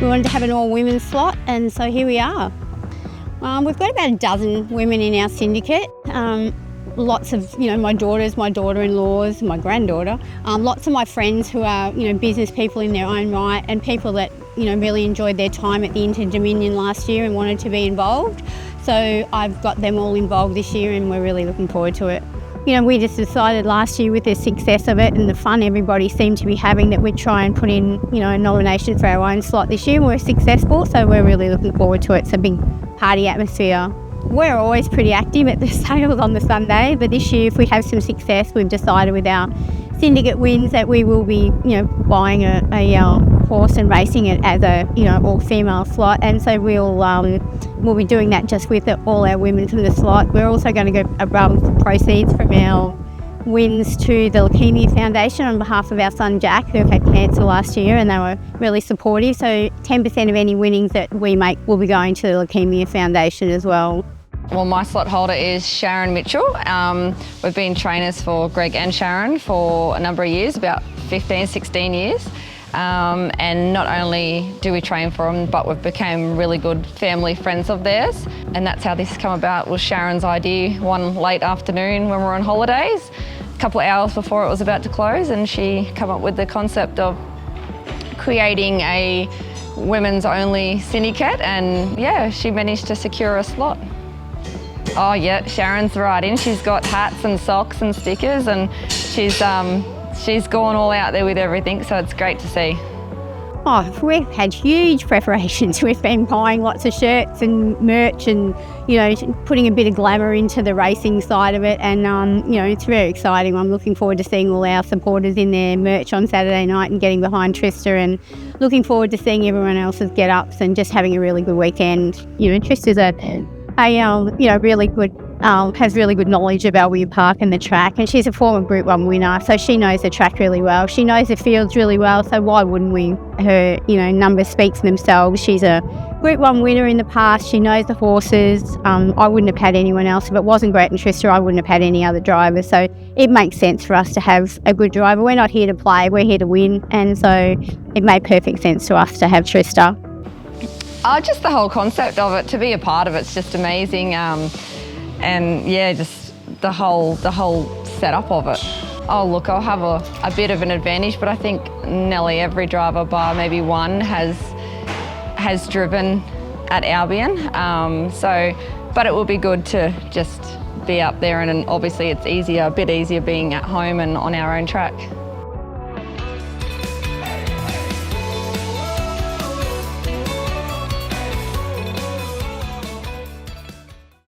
we wanted to have an all-women's slot, and so here we are. We've got about a dozen women in our syndicate. Lots of, my daughters, my daughter-in-laws, my granddaughter. Lots of my friends who are, business people in their own right, and people that, really enjoyed their time at the Inter-Dominion last year and wanted to be involved. So I've got them all involved this year, and we're really looking forward to it. We just decided last year with the success of it and the fun everybody seemed to be having that we'd try and put in, a nomination for our own slot this year, and we're successful, so we're really looking forward to it. It's a big party atmosphere. We're always pretty active at the sales on the Sunday, but this year if we have some success, we've decided with our syndicate wins that we will be, buying a horse and racing it as a, all-female slot, and so we'll be doing that just with all our women from the slot. We're also going to go around proceeds from our wins to the Leukemia Foundation on behalf of our son Jack, who had cancer last year, and they were really supportive. So 10% of any winnings that we make will be going to the Leukemia Foundation as well. Well, my slot holder is Sharon Mitchell. We've been trainers for Greg and Sharon for a number of years, about 15, 16 years. And not only do we train for them, but we've become really good family friends of theirs. And that's how this has come about. Was Sharon's idea one late afternoon when we were on holidays, a couple of hours before it was about to close, and she came up with the concept of creating a women's only syndicate, and yeah, she managed to secure a slot. Oh yeah, Sharon's right in. She's got hats and socks and stickers, and she's gone all out there with everything, so it's great to see. Oh, we've had huge preparations. We've been buying lots of shirts and merch and, putting a bit of glamour into the racing side of it, and, it's very exciting. I'm looking forward to seeing all our supporters in their merch on Saturday night and getting behind Trista, and looking forward to seeing everyone else's get-ups and just having a really good weekend. Trista's really good, has really good knowledge of Albion Park and the track, and she's a former Group 1 winner, so she knows the track really well. She knows the fields really well, so why wouldn't we? Her, numbers speak for themselves. She's a Group 1 winner in the past. She knows the horses. I wouldn't have had anyone else. If it wasn't Gret and Trista, I wouldn't have had any other driver, so it makes sense for us to have a good driver. We're not here to play, we're here to win, and so it made perfect sense to us to have Trista. Just the whole concept of it, to be a part of it's just amazing. And yeah, just the whole setup of it. Oh look, I'll have a bit of an advantage, but I think nearly every driver bar maybe one has driven at Albion. But it will be good to just be up there, and obviously it's a bit easier being at home and on our own track.